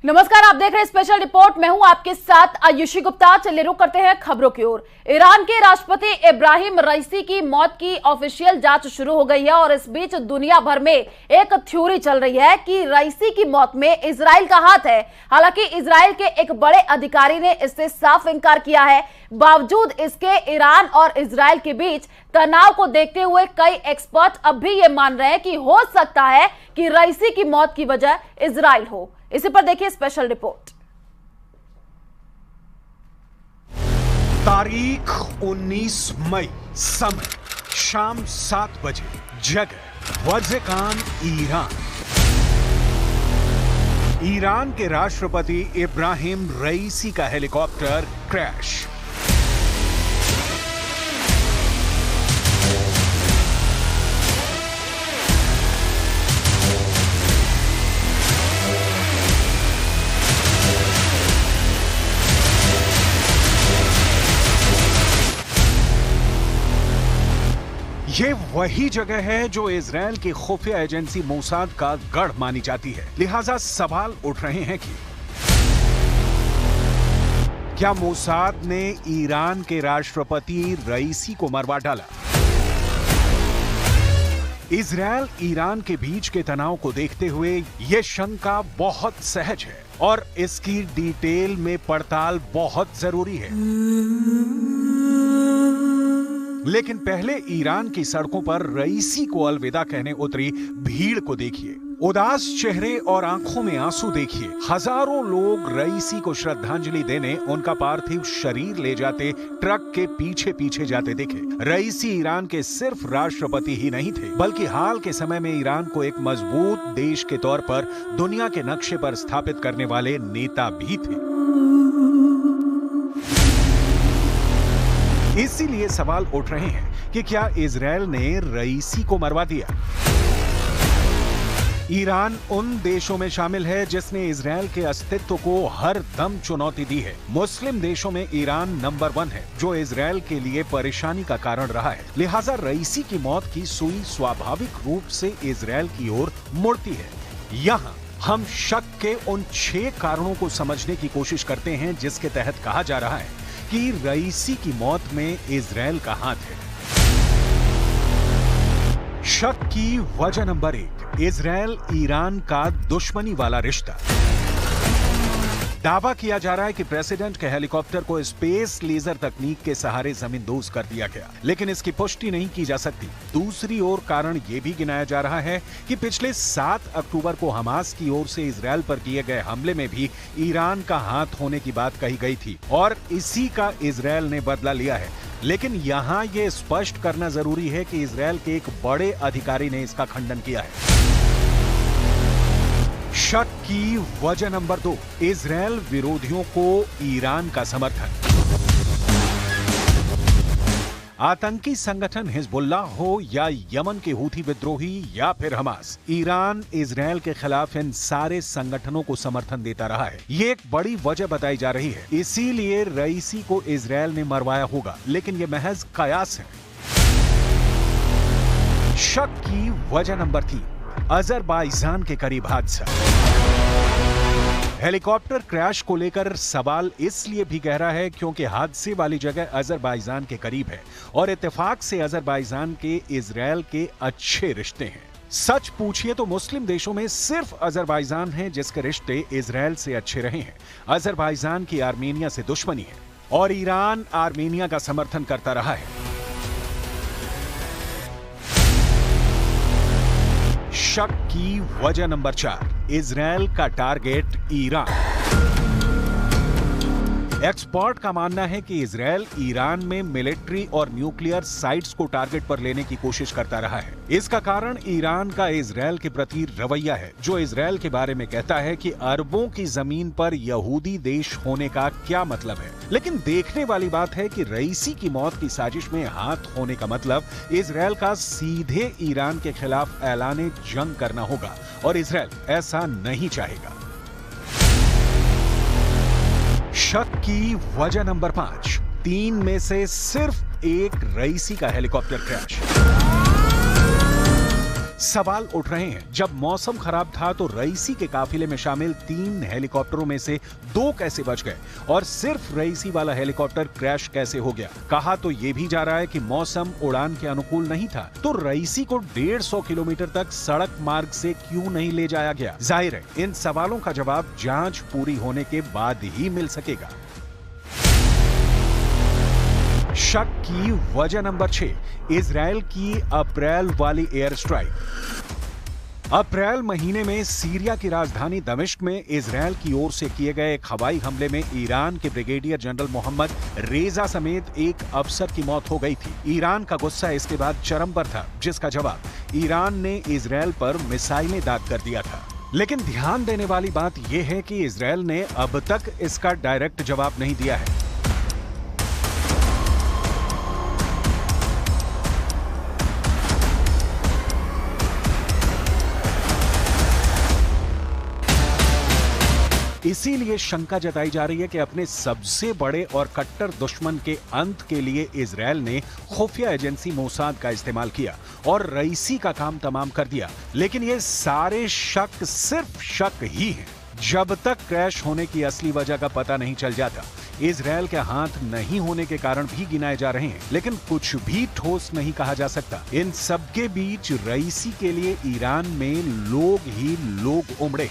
नमस्कार, आप देख रहे हैं स्पेशल रिपोर्ट। मैं हूं आपके साथ आयुषी गुप्ता। चलिए रुक करते हैं खबरों की ओर। ईरान के राष्ट्रपति इब्राहिम रईसी की मौत की ऑफिशियल जांच शुरू हो गई है और इस बीच दुनिया भर में एक थ्योरी चल रही है कि रईसी की मौत में इजराइल का हाथ है। हालांकि इजराइल के एक बड़े अधिकारी ने इससे साफ इनकार किया है। बावजूद इसके ईरान और इजराइल के बीच तनाव को देखते हुए कई एक्सपर्ट अब भी ये मान रहे हैं कि हो सकता है कि रईसी की मौत की वजह इजराइल हो। इसी पर देखिए स्पेशल रिपोर्ट। तारीख 19 मई, समय शाम 7 बजे, जगह वज़ेकान, ईरान। ईरान के राष्ट्रपति इब्राहिम रईसी का हेलीकॉप्टर क्रैश। ये वही जगह है जो इजराइल की खुफिया एजेंसी मोसाद का गढ़ मानी जाती है। लिहाजा सवाल उठ रहे हैं कि क्या मोसाद ने ईरान के राष्ट्रपति रईसी को मरवा डाला? इजराइल ईरान के बीच के तनाव को देखते हुए यह शंका बहुत सहज है और इसकी डिटेल में पड़ताल बहुत जरूरी है। लेकिन पहले ईरान की सड़कों पर रईसी को अलविदा कहने उतरी भीड़ को देखिए। उदास चेहरे और आंखों में आंसू देखिए। हजारों लोग रईसी को श्रद्धांजलि देने उनका पार्थिव शरीर ले जाते ट्रक के पीछे पीछे जाते दिखे। रईसी ईरान के सिर्फ राष्ट्रपति ही नहीं थे, बल्कि हाल के समय में ईरान को एक मजबूत देश के तौर पर दुनिया के नक्शे पर स्थापित करने वाले नेता भी थे। इसीलिए सवाल उठ रहे हैं कि क्या इजराइल ने रईसी को मरवा दिया? ईरान उन देशों में शामिल है जिसने इजराइल के अस्तित्व को हर दम चुनौती दी है। मुस्लिम देशों में ईरान नंबर 1 है, जो इजराइल के लिए परेशानी का कारण रहा है। लिहाजा रईसी की मौत की सुई स्वाभाविक रूप से इजराइल की ओर मुड़ती है। यहाँ हम शक के उन 6 कारणों को समझने की कोशिश करते हैं जिसके तहत कहा जा रहा है कि रईसी की मौत में इजराइल का हाथ है। शक की वजह नंबर 1, इजराइल ईरान का दुश्मनी वाला रिश्ता। दावा किया जा रहा है कि प्रेसिडेंट के हेलीकॉप्टर को स्पेस लेजर तकनीक के सहारे जमींदोज कर दिया गया, लेकिन इसकी पुष्टि नहीं की जा सकती। दूसरी ओर कारण यह भी गिनाया जा रहा है कि पिछले 7 अक्टूबर को हमास की ओर से इजराइल पर किए गए हमले में भी ईरान का हाथ होने की बात कही गई थी और इसी का इजराइल ने बदला लिया है। लेकिन यहाँ यह स्पष्ट करना जरूरी है कि इजराइल के एक बड़े अधिकारी ने इसका खंडन किया है। शक की वजह नंबर 2, इजराइल विरोधियों को ईरान का समर्थन। आतंकी संगठन हिजबुल्लाह हो या यमन के हूथी विद्रोही या फिर हमास, ईरान इजराइल के खिलाफ इन सारे संगठनों को समर्थन देता रहा है। ये एक बड़ी वजह बताई जा रही है। इसीलिए रईसी को इजराइल ने मरवाया होगा, लेकिन ये महज कयास है। शक की वजह नंबर 3, अजरबैजान के करीब हादसा। हेलीकॉप्टर क्रैश को लेकर सवाल इसलिए भी गहरा है क्योंकि हादसे वाली जगह अजरबैजान के करीब है और इत्तेफाक से अजरबैजान के इजराइल के अच्छे रिश्ते हैं। सच पूछिए तो मुस्लिम देशों में सिर्फ अजरबैजान है जिसके रिश्ते इजराइल से अच्छे रहे हैं। अजरबैजान की आर्मेनिया से दुश्मनी है और ईरान आर्मेनिया का समर्थन करता रहा है। शक की वजह नंबर 4, इजराइल का टारगेट ईरान। एक्सपर्ट का मानना है कि इजराइल ईरान में मिलिट्री और न्यूक्लियर साइट्स को टारगेट पर लेने की कोशिश करता रहा है। इसका कारण ईरान का इजराइल के प्रति रवैया है, जो इजराइल के बारे में कहता है कि अरबों की जमीन पर यहूदी देश होने का क्या मतलब है। लेकिन देखने वाली बात है कि रईसी की मौत की साजिश में हाथ होने का मतलब इजराइल का सीधे ईरान के खिलाफ ऐलाने जंग करना होगा और इजराइल ऐसा नहीं चाहेगा। शक की वजह नंबर 5, 3 में से सिर्फ एक रईसी का हेलीकॉप्टर क्रैश। सवाल उठ रहे हैं, जब मौसम खराब था तो रईसी के काफिले में शामिल 3 हेलीकॉप्टरों में से 2 कैसे बच गए और सिर्फ रईसी वाला हेलीकॉप्टर क्रैश कैसे हो गया? कहा तो ये भी जा रहा है कि मौसम उड़ान के अनुकूल नहीं था, तो रईसी को 150 किलोमीटर तक सड़क मार्ग से क्यों नहीं ले जाया गया? जाहिर है इन सवालों का जवाब जांच पूरी होने के बाद ही मिल सकेगा। शक की वजह नंबर 6, इजराइल की अप्रैल वाली एयर स्ट्राइक। अप्रैल महीने में सीरिया की राजधानी दमिश्क में इजराइल की ओर से किए गए एक हवाई हमले में ईरान के ब्रिगेडियर जनरल मोहम्मद रेजा समेत एक अफसर की मौत हो गई थी। ईरान का गुस्सा इसके बाद चरम पर था, जिसका जवाब ईरान ने इजराइल पर मिसाइलें दाग कर दिया था। लेकिन ध्यान देने वाली बात यह है कि इजराइल ने अब तक इसका डायरेक्ट जवाब नहीं दिया है। इसीलिए शंका जताई जा रही है कि अपने सबसे बड़े और कट्टर दुश्मन के अंत के लिए इजराइल ने खुफिया एजेंसी मोसाद का इस्तेमाल किया और रईसी का काम तमाम कर दिया। लेकिन ये सारे शक सिर्फ शक ही हैं। जब तक क्रैश होने की असली वजह का पता नहीं चल जाता, इजराइल के हाथ नहीं होने के कारण भी गिनाए जा रहे हैं, लेकिन कुछ भी ठोस नहीं कहा जा सकता। इन सबके बीच रईसी के लिए ईरान में लोग ही लोग उमड़े।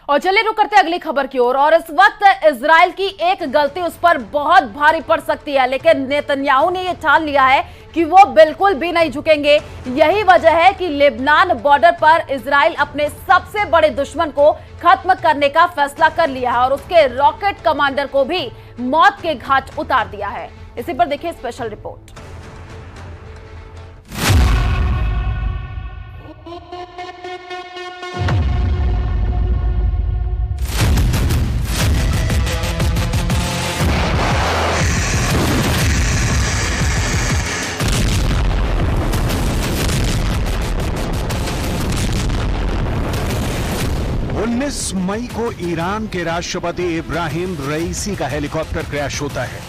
और चलिए रुक करते अगली खबर की ओर। और इस वक्त इजराइल की एक गलती उस पर बहुत भारी पड़ सकती है, लेकिन नेतन्याहू ने यह ठान लिया है कि वो बिल्कुल भी नहीं झुकेंगे। यही वजह है कि लेबनान बॉर्डर पर इजराइल अपने सबसे बड़े दुश्मन को खत्म करने का फैसला कर लिया है और उसके रॉकेट कमांडर को भी मौत के घाट उतार दिया है। इसी पर देखिए स्पेशल रिपोर्ट। 19 मई को ईरान के राष्ट्रपति इब्राहिम रईसी का हेलीकॉप्टर क्रैश होता है।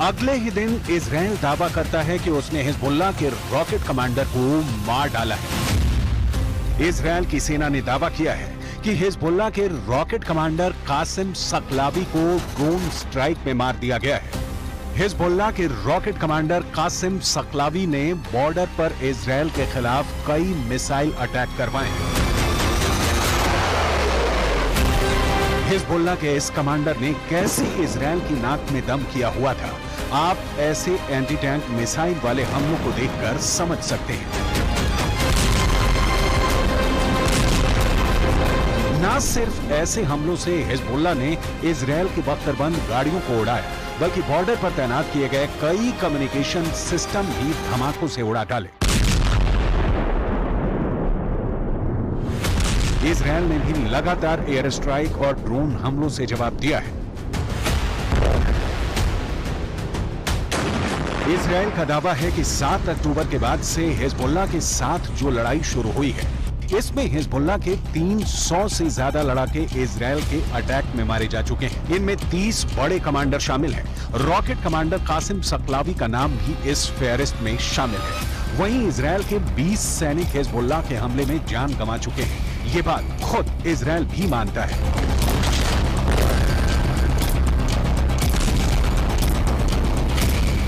अगले ही दिन इजराइल दावा करता है कि उसने हिजबुल्लाह के रॉकेट कमांडर को मार डाला है। इजराइल की सेना ने दावा किया है कि हिजबुल्लाह के रॉकेट कमांडर कासिम सकलावी को ड्रोन स्ट्राइक में मार दिया गया है। हिजबुल्लाह के रॉकेट कमांडर कासिम सकलावी ने बॉर्डर पर इजराइल के खिलाफ कई मिसाइल अटैक करवाए हैं। हिजबुल्लाह के इस कमांडर ने कैसे इजराइल की नाक में दम किया हुआ था, आप ऐसे एंटी टैंक मिसाइल वाले हमलों को देखकर समझ सकते हैं। न सिर्फ ऐसे हमलों से हिजबुल्लाह ने इजराइल की बख्तरबंद गाड़ियों को उड़ाया, बल्कि बॉर्डर पर तैनात किए गए कई कम्युनिकेशन सिस्टम भी धमाकों से उड़ा डाले। इजराइल ने भी लगातार एयर स्ट्राइक और ड्रोन हमलों से जवाब दिया है। इजराइल का दावा है कि 7 अक्टूबर के बाद से हिजबुल्लाह के साथ जो लड़ाई शुरू हुई है, इसमें हिजबुल्लाह के 300 से ज्यादा लड़ाके इजराइल के अटैक में मारे जा चुके हैं। इनमें 30 बड़े कमांडर शामिल हैं। रॉकेट कमांडर कासिम सकलावी का नाम भी इस फेहरिस्त में शामिल है। वहीं इजराइल के 20 सैनिक हिजबुल्लाह के हमले में जान गंवा चुके हैं। ये बात खुद इजराइल भी मानता है।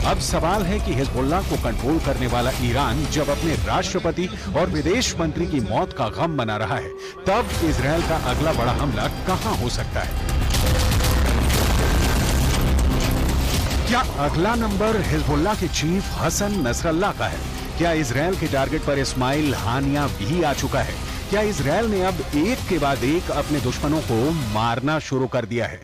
अब सवाल है कि हिजबुल्लाह को कंट्रोल करने वाला ईरान जब अपने राष्ट्रपति और विदेश मंत्री की मौत का गम मना रहा है, तब इजराइल का अगला बड़ा हमला कहां हो सकता है? क्या अगला नंबर हिजबुल्लाह के चीफ हसन नसरल्लाह का है? क्या इजराइल के टारगेट पर इस्माइल हानिया भी आ चुका है? क्या इजराइल ने अब एक के बाद एक अपने दुश्मनों को मारना शुरू कर दिया है?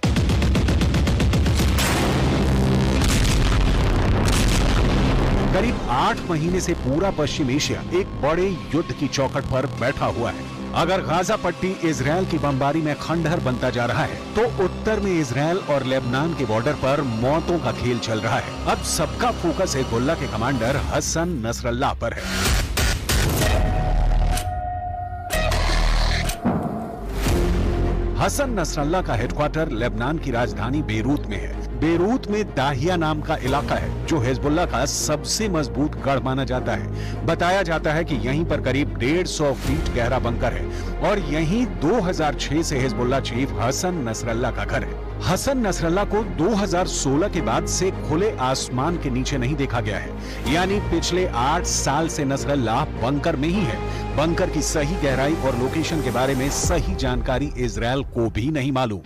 करीब 8 महीने से पूरा पश्चिम एशिया एक बड़े युद्ध की चौखट पर बैठा हुआ है। अगर गाजा पट्टी इजराइल की बमबारी में खंडहर बनता जा रहा है, तो उत्तर में इजराइल और लेबनान के बॉर्डर पर मौतों का खेल चल रहा है। अब सबका फोकस हिजबुल्लाह के कमांडर हसन नसरल्लाह पर है। हसन नसरल्ला का हेडक्वार्टर लेबनान की राजधानी बेरूत में है। बेरूत में दाहिया नाम का इलाका है जो हिजबुल्लाह का सबसे मजबूत गढ़ माना जाता है। बताया जाता है कि यहीं पर करीब 150 फीट गहरा बंकर है और यहीं 2006 से हिजबुल्लाह चीफ हसन नसरल्ला का घर है। हसन नसरल्ला को 2016 के बाद से खुले आसमान के नीचे नहीं देखा गया है, यानी पिछले 8 साल से नसरल्ला बंकर में ही है। बंकर की सही गहराई और लोकेशन के बारे में सही जानकारी इजरायल को भी नहीं मालूम।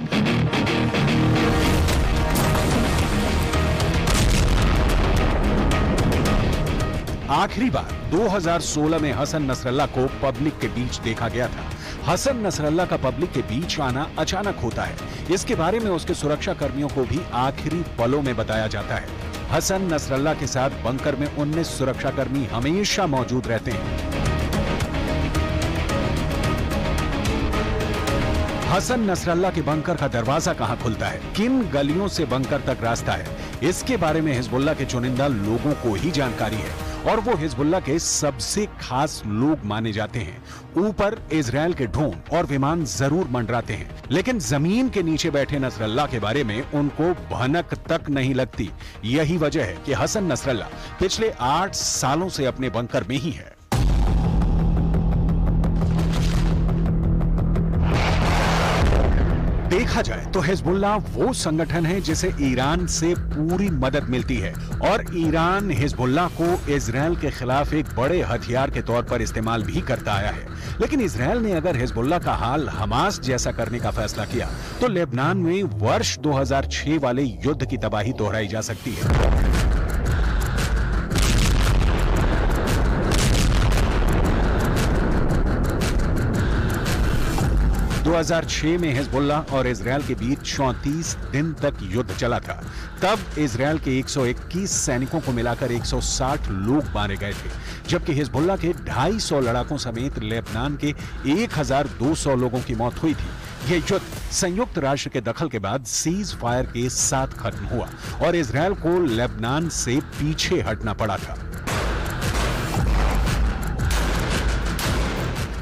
आखिरी बार 2016 में हसन नसरल्ला को पब्लिक के बीच देखा गया था। हसन नसरल्ला का पब्लिक के बीच आना अचानक होता है। इसके बारे में उसके सुरक्षा कर्मियों को भी आखिरी पलों में बताया जाता है। हसन नसरल्ला के साथ बंकर में 19 सुरक्षाकर्मी हमेशा मौजूद रहते हैं। हसन नसरल्ला के बंकर का दरवाजा कहां खुलता है, किन गलियों से बंकर तक रास्ता है, इसके बारे में हिजबुल्लाह के चुनिंदा लोगों को ही जानकारी है और वो हिजबुल्लाह के सबसे खास लोग माने जाते हैं। ऊपर इजरायल के ड्रोन और विमान जरूर मंडराते हैं, लेकिन जमीन के नीचे बैठे नसरल्ला के बारे में उनको भनक तक नहीं लगती। यही वजह है कि हसन नसरल्ला पिछले 8 सालों से अपने बंकर में ही है। देखा जाए तो हिजबुल्लाह वो संगठन है जिसे ईरान से पूरी मदद मिलती है और ईरान हिजबुल्लाह को इजरायल के खिलाफ एक बड़े हथियार के तौर पर इस्तेमाल भी करता आया है। लेकिन इजरायल ने अगर हिजबुल्लाह का हाल हमास जैसा करने का फैसला किया तो लेबनान में वर्ष 2006 वाले युद्ध की तबाही दोहराई जा सकती है। 2006 में हिजबुल्लाह और इजरायल के बीच 34 दिन तक युद्ध चला था। तब इजरायल के 121 सैनिकों को मिलाकर 160 लोग मारे गए थे, जबकि हिजबुल्लाह के 250 लड़ाकों समेत लेबनान के 1200 लोगों की मौत हुई थी। यह युद्ध संयुक्त राष्ट्र के दखल के बाद सीज फायर के साथ खत्म हुआ और इजरायल को लेबनान से पीछे हटना पड़ा था।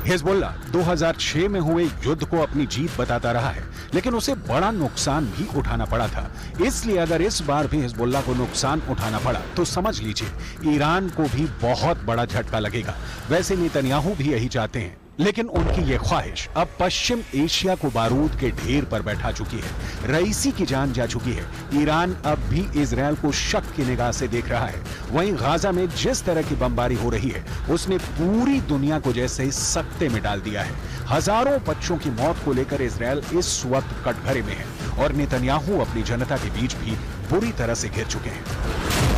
हिजबुल्लाह 2006 में हुए युद्ध को अपनी जीत बताता रहा है, लेकिन उसे बड़ा नुकसान भी उठाना पड़ा था। इसलिए अगर इस बार भी हिजबुल्लाह को नुकसान उठाना पड़ा तो समझ लीजिए ईरान को भी बहुत बड़ा झटका लगेगा। वैसे नेतन्याहू भी यही चाहते हैं, लेकिन उनकी ये ख्वाहिश अब पश्चिम एशिया को बारूद के ढेर पर बैठा चुकी है। रईसी की जान जा चुकी है। ईरान अब भी इजरायल को शक की निगाह से देख रहा है। वहीं गाजा में जिस तरह की बमबारी हो रही है उसने पूरी दुनिया को जैसे सकते में डाल दिया है। हजारों बच्चों की मौत को लेकर इजरायल इस वक्त कटघरे में है और नेतन्याहू अपनी जनता के बीच भी बुरी तरह से घिर चुके हैं।